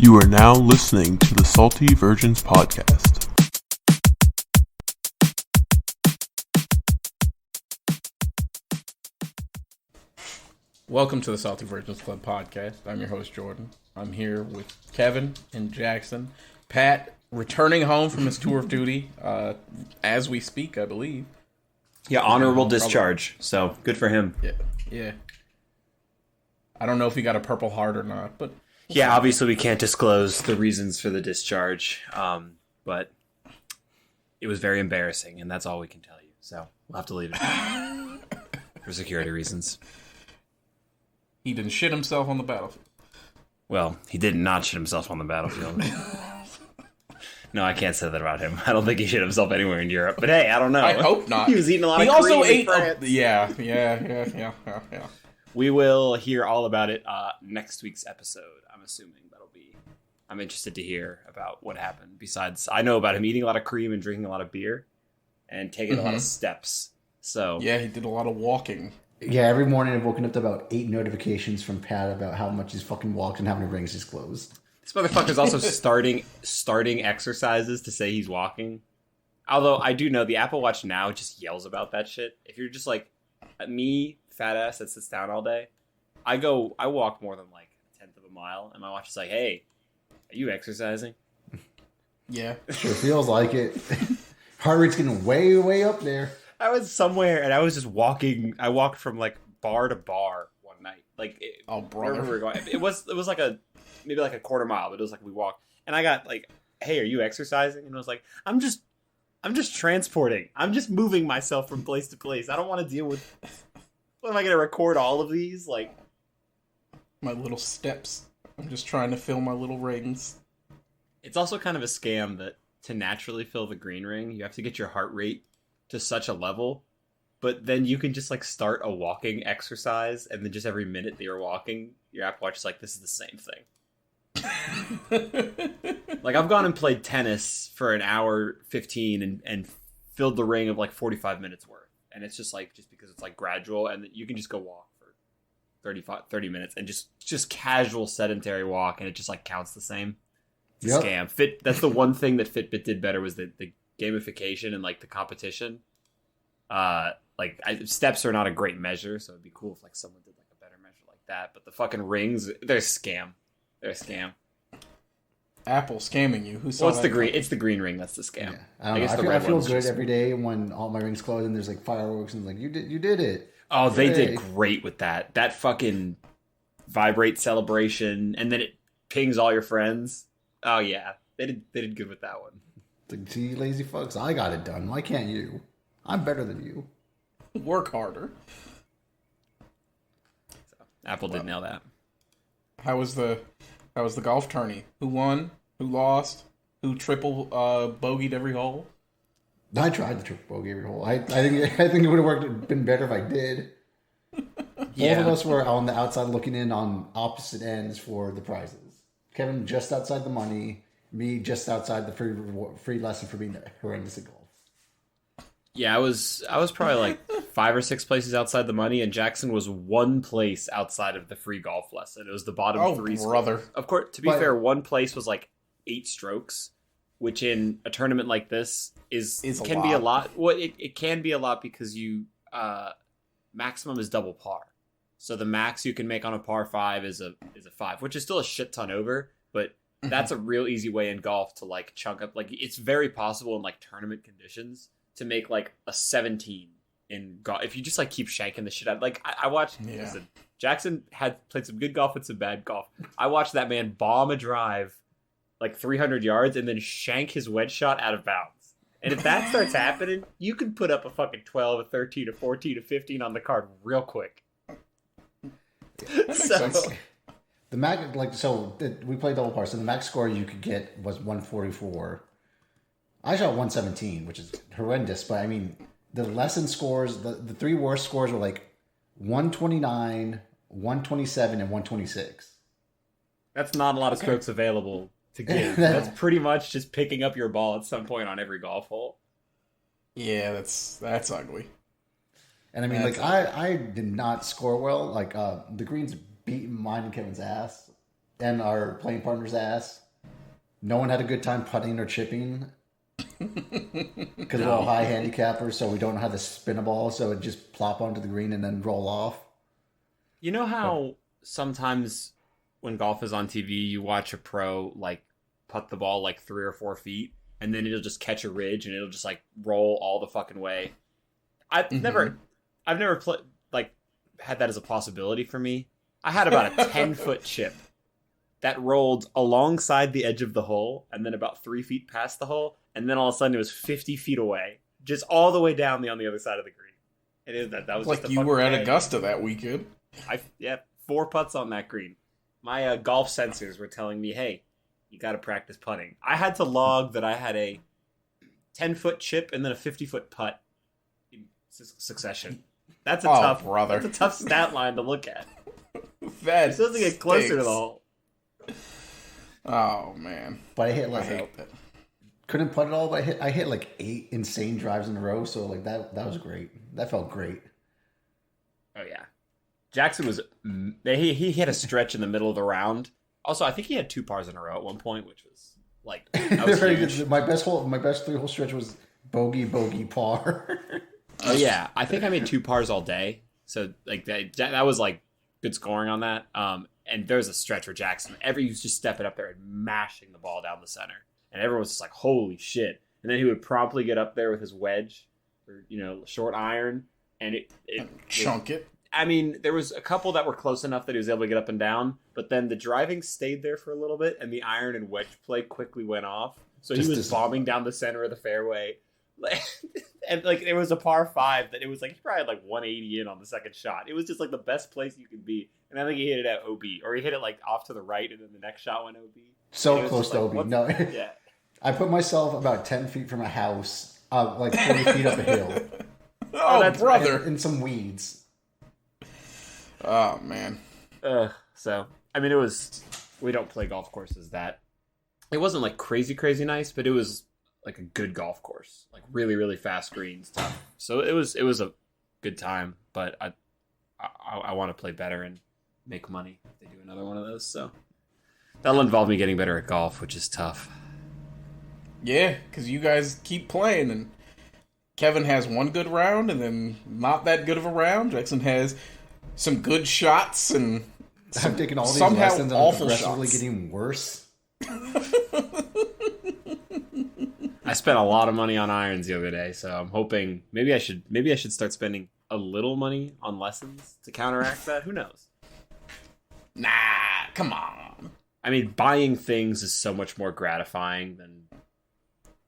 You are now listening to the Salty Virgins Podcast. Welcome to the Salty Virgins Club Podcast. I'm your host, Jordan. I'm here with Kevin and Jackson. Pat, returning home from his tour of duty as we speak, I believe. Yeah, honorable discharge. So, good for him. Yeah. I don't know if he got a Purple Heart or not, but... Yeah, obviously we can't disclose the reasons for the discharge, but it was very embarrassing, and that's all we can tell you. So, we'll have to leave it for security reasons. He didn't shit himself on the battlefield. Well, he did not shit himself on the battlefield. No, I can't say that about him. I don't think he shit himself anywhere in Europe. But hey, I don't know. I hope not. He was eating a lot of cream. He also ate... France. Yeah. We will hear all about it next week's episode, I'm assuming. I'm interested to hear about what happened. Besides, I know about him eating a lot of cream and drinking a lot of beer and taking a lot of steps. So yeah, he did a lot of walking. Yeah, every morning I've woken up to about 8 notifications from Pat about how much he's fucking walked and how many rings he's closed. This motherfucker's also starting exercises to say he's walking. Although I do know the Apple Watch now just yells about that shit. If you're just like me, fat ass that sits down all day, I walk more than like a tenth of a mile, and my watch is like, hey, are you exercising? Yeah. Sure feels like it. Heart rate's getting way, way up there. I was somewhere and I was just walking. I walked from like bar to bar one night. Like, brother, we were going. It was like maybe like a quarter mile, but it was like we walked. And I got like, hey, are you exercising? And I was like, I'm just transporting. I'm just moving myself from place to place. I don't want to deal with. What am I going to record all of these? Like my little steps. I'm just trying to fill my little rings. It's also kind of a scam that to naturally fill the green ring, you have to get your heart rate to such a level, but then you can just like start a walking exercise, and then just every minute that you're walking, your Apple Watch is like, this is the same thing. Like I've gone and played tennis for an hour 15 and filled the ring of like 45 minutes worth, and it's just because it's like gradual, and you can just go walk 30 minutes and just casual sedentary walk, and it just like counts the same. It's a scam. That's the one thing that Fitbit did better was the gamification and like the competition. Steps are not a great measure, so it'd be cool if like someone did like a better measure like that. But the fucking rings, they're a scam. They're a scam. Apple scamming you. Who saw it's the green. It's the green ring. That's the scam. Yeah. I feel good every day when all my rings close and there's like fireworks and like you did it. Oh, they did great with that. That fucking vibrate celebration, and then it pings all your friends. Oh yeah, they did good with that one. It's like, gee, lazy fucks, I got it done. Why can't you? I'm better than you. Work harder. So, Apple did nail that. How was the golf tourney? Who won? Who lost? Who triple bogeyed every hole? I tried the triple bogey every hole. I think it would have been better if I did. Both of us were on the outside looking in on opposite ends for the prizes. Kevin just outside the money, me just outside the free lesson for being horrendous at golf. Yeah, I was probably like 5 or 6 places outside the money, and Jackson was 1 place outside of the free golf lesson. It was the bottom 3. Brother. Of course, to be fair, 1 place was like 8 strokes, which in a tournament like this can be a lot. Well, it can be a lot because you maximum is double par. So the max you can make on a par 5 is a 5, which is still a shit ton over, but that's a real easy way in golf to like chunk up. Like it's very possible in like tournament conditions to make like a 17 in golf if you just like keep shanking the shit out. Like I watched. Listen, Jackson had played some good golf and some bad golf. I watched that man bomb a drive like 300 yards and then shank his wedge shot out of bounds. And if that starts happening, you can put up a fucking 12, a 13, a 14, a 15 on the card real quick. The max, we played double par, so the max score you could get was 144. I shot 117, which is horrendous, but I mean, the lesson scores, the 3 worst scores were like 129, 127, and 126. That's not a lot of strokes available to give. That's pretty much just picking up your ball at some point on every golf hole. Yeah, that's ugly. And I mean, I did not score well. Like, the greens beat mine and Kevin's ass. and our playing partner's ass. No one had a good time putting or chipping because we're all high handicappers, so we don't know how to spin a ball, so it just plop onto the green and then roll off. You know how sometimes when golf is on TV, you watch a pro like putt the ball like 3 or 4 feet, and then it'll just catch a ridge and it'll just like roll all the fucking way. I've never had that as a possibility for me. I had about a 10-foot chip that rolled alongside the edge of the hole and then about 3 feet past the hole, and then all of a sudden it was 50 feet away, just all the way down on the other side of the green. And that was like just you were at day. Augusta that weekend. 4 putts on that green. My golf sensors were telling me, hey, you got to practice putting. I had to log that I had a 10-foot chip and then a 50-foot putt in succession. That's a tough stat line to look at. That You're supposed to get closer to the hole. Oh man! But I hit couldn't putt at all. But I hit like 8 insane drives in a row. So like that was great. That felt great. Oh yeah, Jackson was he hit a stretch in the middle of the round. Also, I think he had 2 pars in a row at one point, which was like that was huge. My best 3-hole stretch was bogey par. Oh yeah, I think I made 2 pars all day. So like that was like good scoring on that. And there's a stretch where Jackson, he was just stepping up there and mashing the ball down the center, and everyone was just like, "Holy shit!" And then he would promptly get up there with his wedge, or short iron, and it chunk it. I mean, there was a couple that were close enough that he was able to get up and down, but then the driving stayed there for a little bit, and the iron and wedge play quickly went off. So he was bombing down the center of the fairway. And like there was a par 5 that it was like he probably had like 180 in on the second shot. It was just like the best place you could be. And I think he hit it at OB, or he hit it like off to the right, and then the next shot went OB. So close to OB. No, yeah. I put myself about 10 feet from a house, like 40 feet up a hill. Oh, that's brother! In some weeds. Oh man. So I mean, we don't play golf courses that. It wasn't like crazy nice, but it was like a good golf course, like really, really fast greens, tough. So it was a good time, but I want to play better and make money if they do another one of those. So that'll involve me getting better at golf, which is tough. Yeah, because you guys keep playing, and Kevin has one good round, and then not that good of a round. Jackson has some good shots, and I'm taking all these lessons and I'm progressively getting worse. I spent a lot of money on irons the other day, so I'm hoping maybe I should start spending a little money on lessons to counteract that. Who knows? Nah, come on. I mean, buying things is so much more gratifying than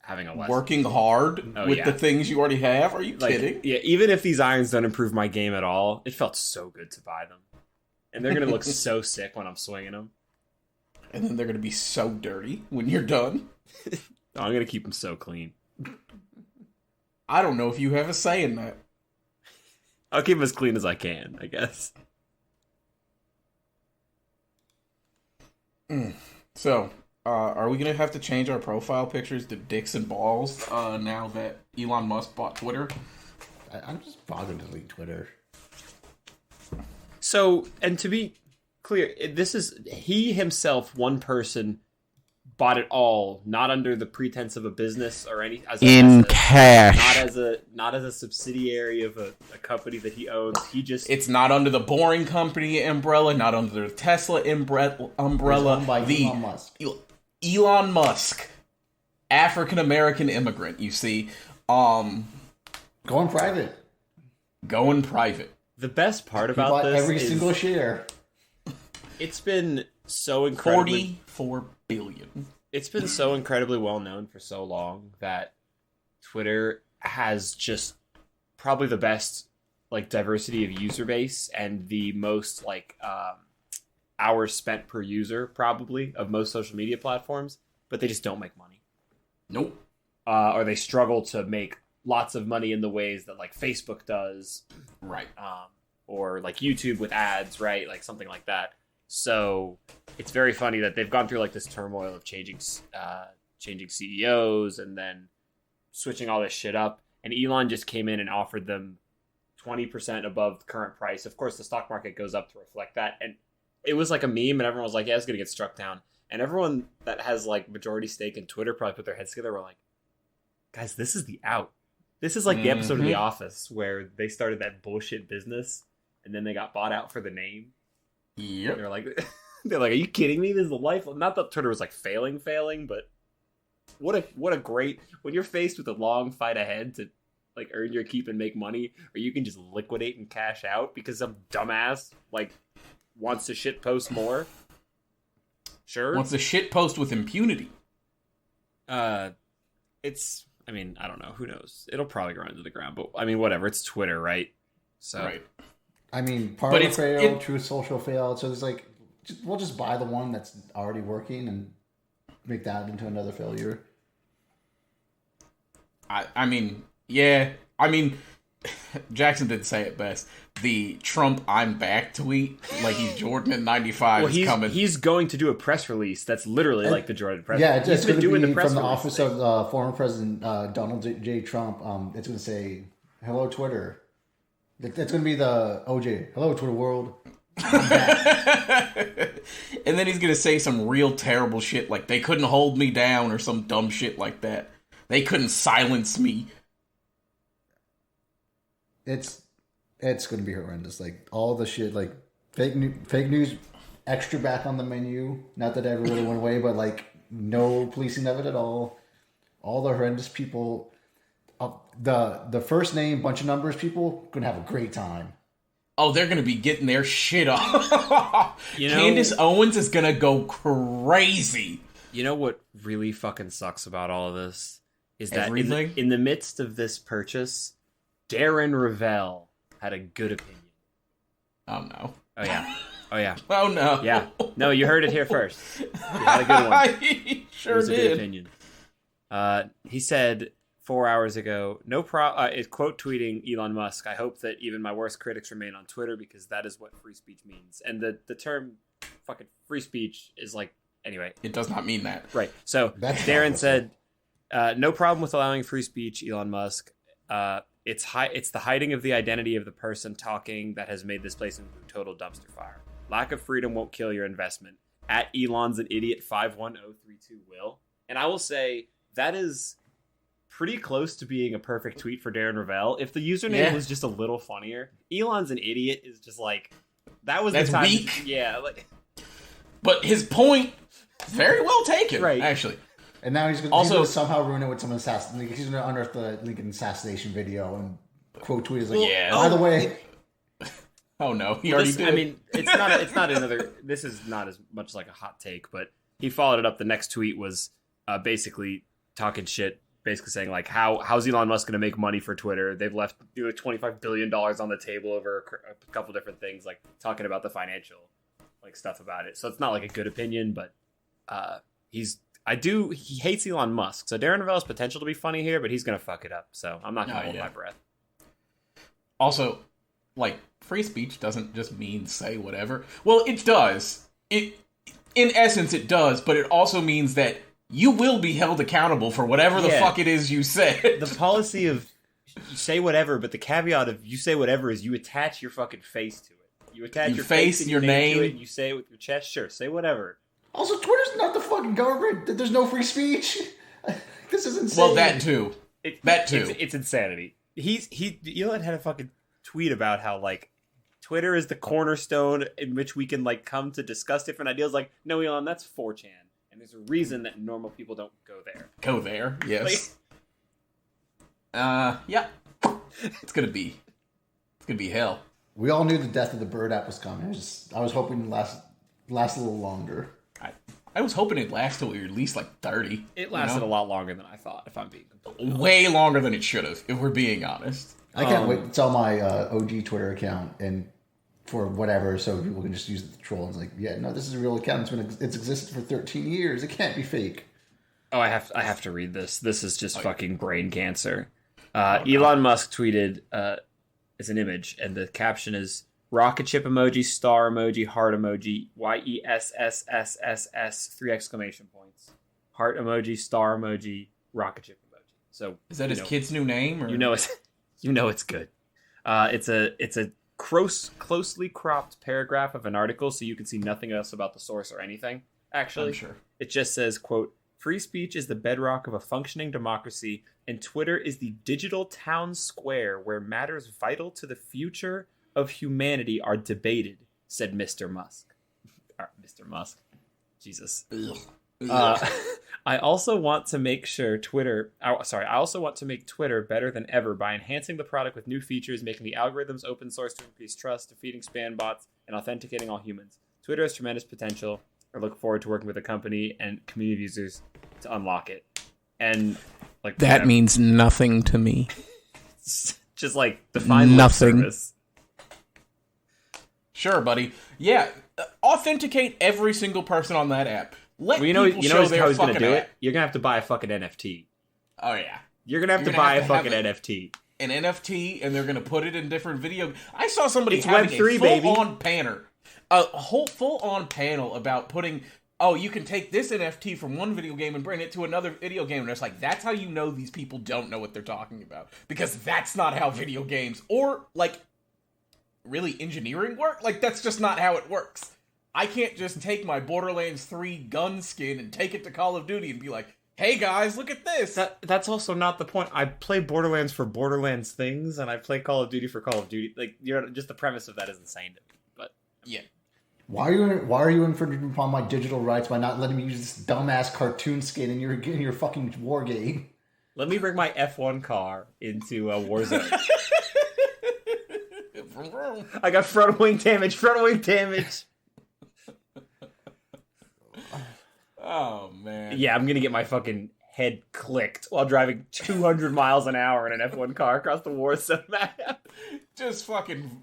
having a lesson. Working hard with the things you already have? Are you kidding? Yeah, even if these irons don't improve my game at all, it felt so good to buy them. And they're going to look so sick when I'm swinging them. And then they're going to be so dirty when you're done. No, I'm going to keep them so clean. I don't know if you have a say in that. I'll keep them as clean as I can, I guess. So, are we going to have to change our profile pictures to dicks and balls now that Elon Musk bought Twitter? I'm just bothered to delete Twitter. So, and to be clear, this is he himself, one person, bought it all, not under the pretense of a business or any cash, not as a subsidiary of a company that he owns. It's not under the Boring Company umbrella, not under the Tesla umbrella. By Elon Musk. Elon Musk, African American immigrant. You see, going private. The best part about this every is single share. It's been so incredibly $44 billion. It's been so incredibly well known for so long that Twitter has just probably the best like diversity of user base and the most like hours spent per user probably of most social media platforms, but they just don't make money. Nope. Or they struggle to make lots of money in the ways that like Facebook does, right? Or like YouTube with ads, right? Like something like that. So it's very funny that they've gone through like this turmoil of changing CEOs and then switching all this shit up. And Elon just came in and offered them 20% above the current price. Of course, the stock market goes up to reflect that. And it was like a meme, and everyone was like, "Yeah, it's gonna get struck down." And everyone that has like majority stake in Twitter probably put their heads together. We're like, "Guys, this is the out. This is like the episode of The Office where they started that bullshit business, and then they got bought out for the name." Yep. They're like, "Are you kidding me? This is the life." Not that Twitter was like failing, but what a great when you're faced with a long fight ahead to like earn your keep and make money, or you can just liquidate and cash out because some dumbass like wants to shit post more. Sure, wants to shit post with impunity. It's. I mean, I don't know. Who knows? It'll probably run into the ground, but I mean, whatever. It's Twitter, right? So, right. I mean, Parler failed, Truth Social failed, so there's like, we'll just buy the one that's already working and make that into another failure. I mean, yeah. I mean, Jackson did say it best. The Trump "I'm back" tweet, like he's Jordan in '95, is coming. He's going to do a press release that's literally like the Jordan press. Yeah, it's going to be from the office of former President Donald J. Trump. It's going to say, "Hello, Twitter." It's going to be the OJ. "Hello, Twitter world." And then he's going to say some real terrible shit, like they couldn't hold me down or some dumb shit like that. They couldn't silence me. It's going to be horrendous. Like all the shit, like fake news, extra back on the menu. Not that it ever really went away, but like no policing of it at all. All the horrendous people, the first name, bunch of numbers people, gonna have a great time. Oh, they're gonna be getting their shit off. Candace Owens is gonna go crazy. You know what really fucking sucks about all of this is that everything in the midst of this purchase, Darren Ravel had a good opinion. Oh no. Oh yeah. Oh yeah. Oh no. Yeah. No, you heard it here first. He had a good one. He sure did. Good opinion. He said 4 hours ago, quote tweeting Elon Musk, "I hope that even my worst critics remain on Twitter because that is what free speech means." And the term fucking free speech is like, anyway. It does not mean that. Right. So Darren said, "No problem with allowing free speech, Elon Musk. It's the hiding of the identity of the person talking that has made this place into a total dumpster fire. Lack of freedom won't kill your investment. At Elon's an idiot 51032 will." And I will say that is pretty close to being a perfect tweet for Darren Ravel. If the username was just a little funnier, Elon's an idiot is just like that's the time. Weak. Yeah, like. But his point, very well taken, right? Actually. And now he's going to somehow ruin it with some assassination. He's going to unearth the Lincoln assassination video and quote tweet is like, by the way. Oh no, he already did. I mean, it's not another. This is not as much like a hot take, but he followed it up. The next tweet was basically talking shit, basically saying like, how's Elon Musk going to make money for Twitter? They've left $25 billion on the table over a couple different things, like talking about the financial like stuff about it. So it's not like a good opinion, but he hates Elon Musk. So Darren Ravel's potential to be funny here, but he's going to fuck it up. So I'm not going to hold my breath. Also, like, free speech doesn't just mean say whatever. Well, it does. In essence, it does, but it also means that you will be held accountable for whatever the fuck it is you say. The policy of you say whatever, but the caveat of you say whatever is you attach your fucking face to it. You attach your face and your name to it, and you say it with your chest. Sure, say whatever. Also, Twitter's not the fucking government. There's no free speech. This is insane. Well, that too. It's insanity. Elon had a fucking tweet about how like Twitter is the cornerstone in which we can like come to discuss different ideas. Like, no, Elon, that's 4chan, and there's a reason that normal people don't go there. Go there, yes. Yeah. It's gonna be hell. We all knew the death of the Bird app was coming. I was hoping it last a little longer. I was hoping it'd last till at least like 30. It lasted a lot longer than I thought, if I'm being completely honest. Way longer than it should have, if we're being honest. I can't wait to tell my OG Twitter account and for whatever, so people can just use it to troll. It's like, yeah, no, this is a real account. It's existed for 13 years. It can't be fake. Oh, I have to read this. This is just fucking brain cancer. Elon Musk tweeted, it's an image, and the caption is rocket ship emoji, star emoji, heart emoji, YESSSSS, 3 exclamation points. Heart emoji, star emoji, rocket ship emoji. So is that his kid's new name? Or? You know it's good. It's a closely cropped paragraph of an article, so you can see nothing else about the source or anything. Actually, I'm sure. It just says, quote, "Free speech is the bedrock of a functioning democracy, and Twitter is the digital town square where matters vital to the future of humanity are debated," said Mr. Musk. Mr. Musk. Jesus. I also want to make Twitter better than ever by enhancing the product with new features, making the algorithms open source to increase trust, defeating spam bots, and authenticating all humans. Twitter has tremendous potential. I look forward to working with the company and community users to unlock it. And like that means nothing to me. Just like define nothing. Service. Sure, buddy. Yeah, authenticate every single person on that app. Let you know show how their he's gonna do app. it. You're gonna have to buy a fucking NFT. Oh yeah, you're gonna have to buy a fucking NFT. An NFT, and they're gonna put it in different video. I saw somebody it's having Web3, a full-on panel, a whole full-on panel about putting. Oh, you can take this NFT from one video game and bring it to another video game, and it's like that's how you know these people don't know what they're talking about, because that's not how video games or like really engineering work. Like that's just not how it works. I can't just take my Borderlands 3 gun skin and take it to Call of Duty and be like, hey guys, look at this. That's also not the point. I play Borderlands for Borderlands things, and I play Call of Duty for Call of Duty. Like, just the premise of that is insane to me. But yeah. Why are you infringing upon my digital rights by not letting me use this dumbass cartoon skin in your fucking war game? Let me bring my F1 car into a Warzone. I got front wing damage. Oh, man. Yeah, I'm going to get my fucking head clicked while driving 200 miles an hour in an F1 car across the Warzone map. Just fucking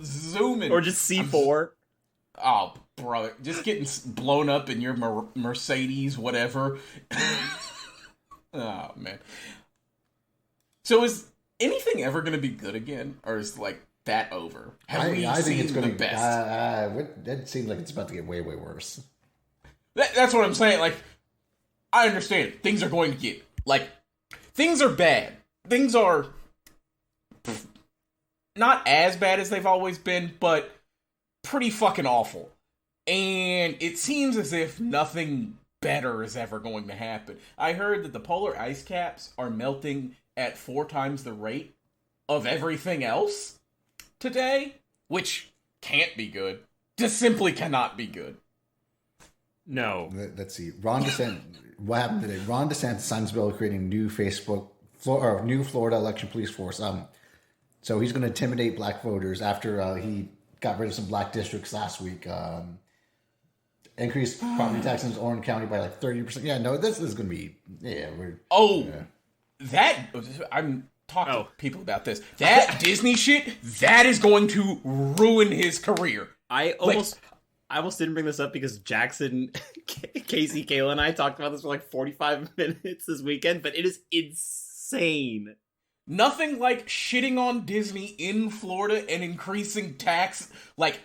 zooming. Or just C4. Oh, brother. Just getting blown up in your Mercedes, whatever. Oh, man. So is anything ever going to be good again? Or is, like, that over? I think it's going to be the best? It seems like it's about to get way, way worse. That's what I'm saying. Like, I understand. Things are going to get, like, things are bad. Things are not as bad as they've always been, but pretty fucking awful. And it seems as if nothing better is ever going to happen. I heard that the polar ice caps are melting at 4 times the rate of everything else today, which can't be good. Just simply cannot be good. No. Let's see. Ron DeSantis. What happened today? Ron DeSantis signs a bill creating new new Florida election police force. So he's going to intimidate black voters after he got rid of some black districts last week. Increased property taxes in Orange County by like 30%. Yeah, no, this is going to be. Yeah, I'm talking to people about this. That Disney shit, that is going to ruin his career. I almost didn't bring this up because Jackson, Casey, Kayla, and I talked about this for like 45 minutes this weekend, but it is insane. Nothing like shitting on Disney in Florida and increasing tax, like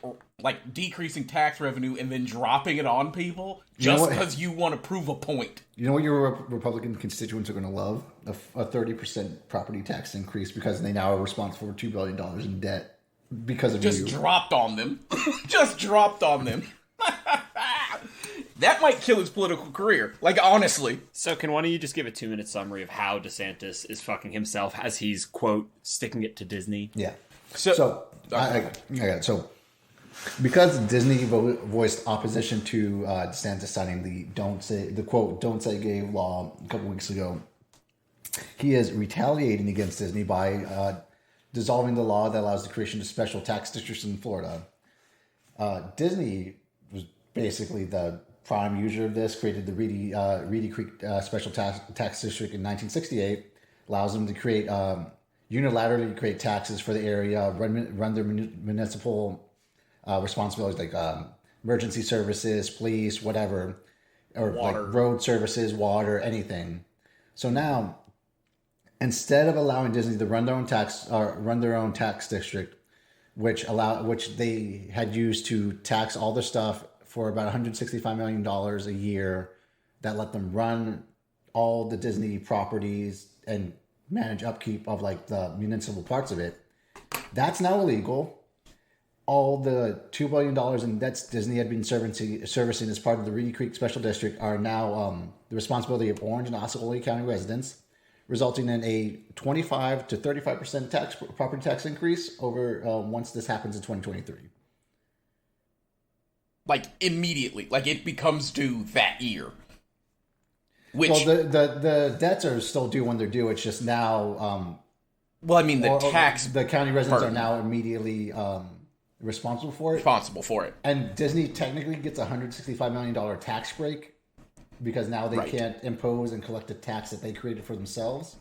decreasing tax revenue and then dropping it on people just because you want to prove a point. You know what your Republican constituents are going to love? A 30% property tax increase because they now are responsible for $2 billion in debt. Because of just dropped on them. Just dropped on them. That might kill his political career. Like, honestly. So can one of you just give a 2-minute summary of how DeSantis is fucking himself as he's, quote, sticking it to Disney? Yeah. So because Disney voiced opposition to DeSantis signing the don't say gay law a couple weeks ago, he is retaliating against Disney by dissolving the law that allows the creation of special tax districts in Florida. Disney was basically the prime user of this, created the Reedy Creek Special Tax District in 1968, allows them to create unilaterally create taxes for the area, run their municipal responsibilities like emergency services, police, whatever, or water. Like road services, water, anything. So now, instead of allowing Disney to run their own tax district, which they had used to tax all their stuff for about $165 million a year, that let them run all the Disney properties and manage upkeep of like the municipal parts of it. That's now illegal. All the $2 billion in debts Disney had been servicing as part of the Reedy Creek Special District are now the responsibility of Orange and Ossipee County residents, resulting in a 25 to 35% property tax increase over once this happens in 2023. Like, immediately. Like, it becomes due that year. Which, well, the debts are still due when they're due. It's just now... well, I mean, the county residents are now immediately responsible for it. And Disney technically gets a $165 million tax break because now they can't impose and collect a tax that they created for themselves.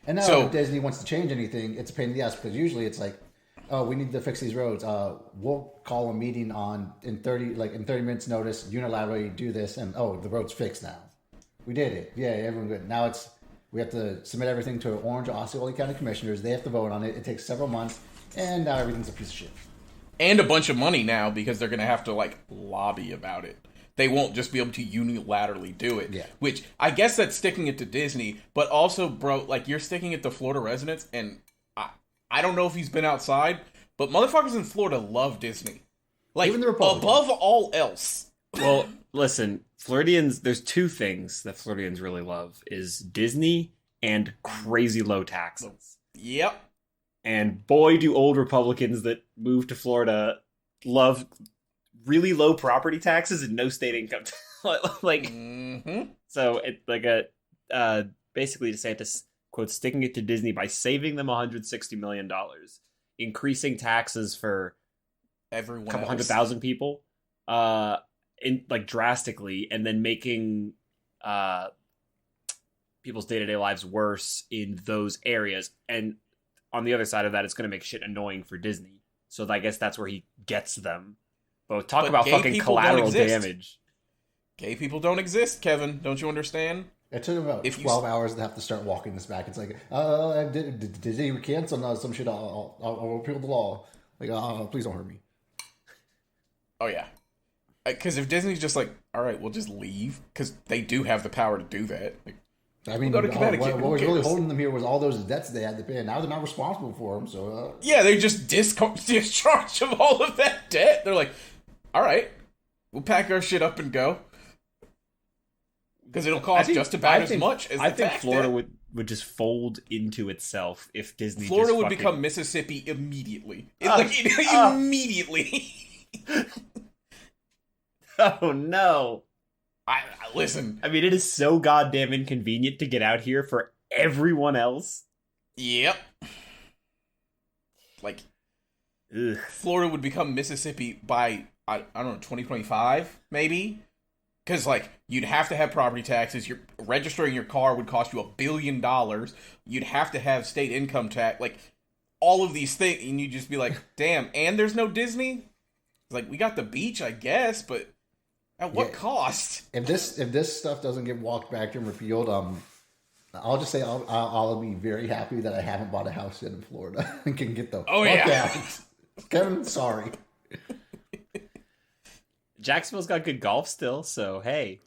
And now if Disney wants to change anything, it's a pain in the ass because usually it's like, oh, we need to fix these roads. We'll call a meeting in 30 minutes notice, unilaterally do this, and the road's fixed now. We did it. Yeah, everyone good. Now we have to submit everything to Orange Osceola County Commissioners. They have to vote on it. It takes several months, and now everything's a piece of shit. And a bunch of money now because they're going to have to lobby about it. They won't just be able to unilaterally do it. Yeah. Which I guess that's sticking it to Disney, but also, bro, you're sticking it to Florida residents, and I don't know if he's been outside, but motherfuckers in Florida love Disney. Even the Republicans. Above all else. Well, listen, Floridians, there's two things that Floridians really love, is Disney and crazy low taxes. Yep. And boy, do old Republicans that move to Florida love really low property taxes and no state income. So it basically DeSantis, quote, sticking it to Disney by saving them $160 million, increasing taxes for everyone, a couple 100,000 people, drastically, and then making people's day-to-day lives worse in those areas. And on the other side of that, it's going to make shit annoying for Disney. So I guess that's where he gets them. But talk about fucking collateral damage. Gay people don't exist, Kevin. Don't you understand? It took about 12 hours to have to start walking this back. It's like, did they cancel some shit? I'll appeal the law. Please don't hurt me. Oh, yeah. Because if Disney's just all right, we'll just leave. Because they do have the power to do that. We'll go to Connecticut. What was really holding them here was all those debts they had to pay. And now they're not responsible for them. So yeah, they just discharge of all of that debt. They're like, all right, we'll pack our shit up and go. Because it'll cost just about as much as the tax. I think Florida would just fold into itself if Disney. Florida would become Mississippi immediately. Immediately. Oh no! Listen. I mean, it is so goddamn inconvenient to get out here for everyone else. Yep. Florida would become Mississippi by I don't know 2025 maybe. Because, you'd have to have property taxes. Registering your car would cost you $1 billion. You'd have to have state income tax. All of these things. And you'd just be like, damn, and there's no Disney? We got the beach, I guess, but at what cost? If this stuff doesn't get walked back and repealed, I'll just say I'll be very happy that I haven't bought a house yet in Florida and can get the fuck out. Kevin, sorry. Jacksonville's got good golf still, so hey.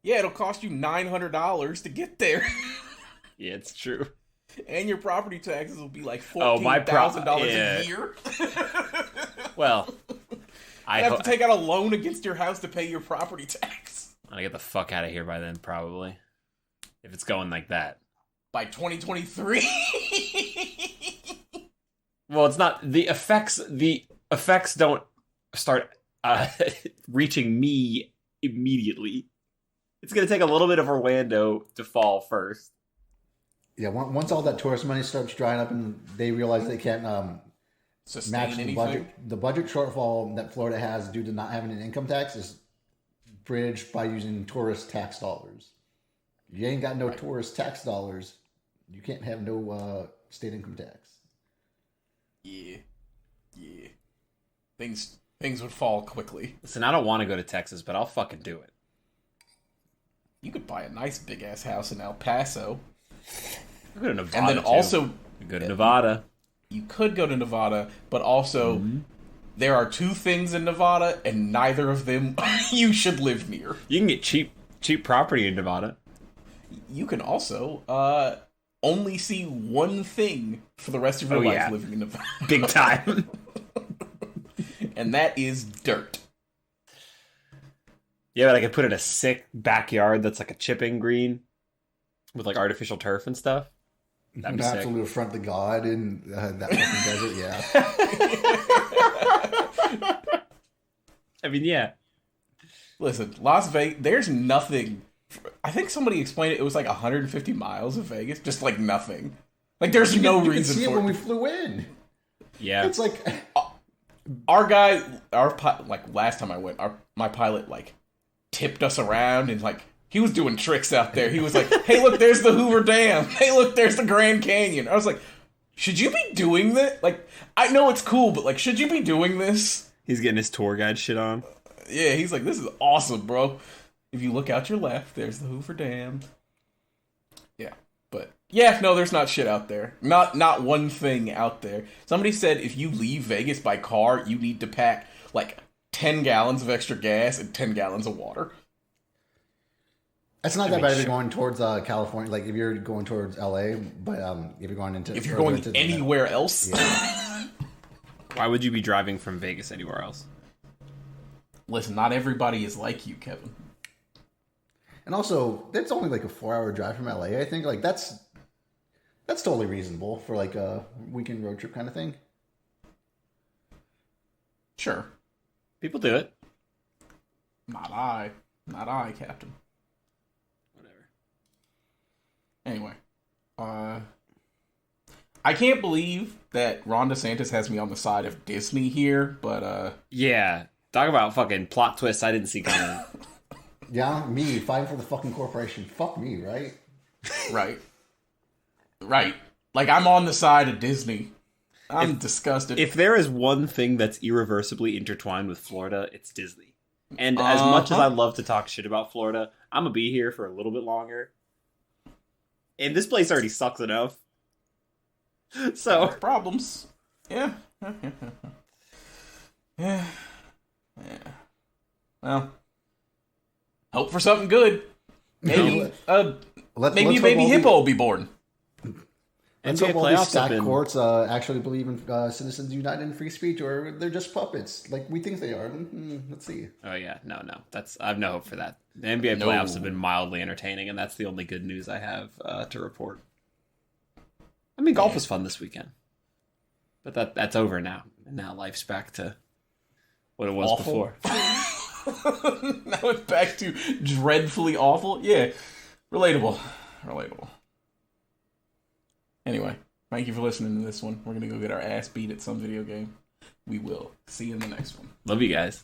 Yeah, it'll cost you $900 to get there. Yeah, it's true. And your property taxes will be $14,000 a year. Well, I have to take out a loan against your house to pay your property tax. I'm gonna get the fuck out of here by then, probably. If it's going like that. By 2023? Well, it's not. The effects don't start reaching me immediately. It's going to take a little bit of Orlando to fall first. Yeah, once all that tourist money starts drying up and they realize they can't match the budget shortfall that Florida has due to not having an income tax is bridged by using tourist tax dollars. You ain't got no tourist tax dollars, you can't have no state income tax. Yeah. Things would fall quickly. Listen, I don't want to go to Texas, but I'll fucking do it. You could buy a nice big ass house in El Paso. Go to Nevada. And then also go to Nevada. You could go to Nevada, but also there are two things in Nevada, and neither of them you should live near. You can get cheap property in Nevada. You can also only see one thing for the rest of your life living in Nevada. Big time. And that is dirt. Yeah, but I could put in a sick backyard that's like a chipping green with like artificial turf and stuff. That'd be absolute affront to God in that fucking desert, yeah. I mean, yeah. Listen, Las Vegas, there's nothing. I think somebody explained it was like 150 miles of Vegas, just like nothing. Like there's no reason could see for it when we flew in. Yeah. It's like our guy, like last time I went, my pilot like tipped us around and like he was doing tricks out there. He was like, "Hey, look, there's the Hoover Dam. Hey, look, there's the Grand Canyon." I was like, "Should you be doing that? Like, I know it's cool, but like, should you be doing this?" He's getting his tour guide shit on. Yeah, he's like, "This is awesome, bro. If you look out your left, there's the Hoover Dam." Yeah, but yeah, no, there's not shit out there. Not one thing out there. Somebody said if you leave Vegas by car, you need to pack like 10 gallons of extra gas and 10 gallons of water. It's not that bad if you're going towards California. Like if you're going towards LA, but if you're going anywhere else, yeah. Why would you be driving from Vegas anywhere else? Listen, not everybody is like you, Kevin. And also, it's only like a 4-hour drive from LA. I think like that's totally reasonable for like a weekend road trip kind of thing. Sure, people do it. Not I, Captain. Anyway, I can't believe that Ron DeSantis has me on the side of Disney here, but yeah, talk about fucking plot twists I didn't see coming. Yeah, me fighting for the fucking corporation. Fuck me, right? Right. Like I'm on the side of Disney. I'm disgusted. If there is one thing that's irreversibly intertwined with Florida, it's Disney. And as much as I love to talk shit about Florida, I'm gonna be here for a little bit longer. And this place already sucks enough. So problems. Yeah. Yeah. Well, hope for something good. Maybe maybe a baby hippo will be born. Let's hope all these stacked courts actually believe in Citizens United and free speech, or they're just puppets, like we think they are. Let's see. Oh yeah, no. I have no hope for that. The NBA playoffs have been mildly entertaining, and that's the only good news I have to report. I mean, golf was fun this weekend, but that's over now. And now life's back to what it was before. Now it's back to dreadfully awful. Yeah, relatable. Anyway, thank you for listening to this one. We're going to go get our ass beat at some video game. We will see you in the next one. Love you guys.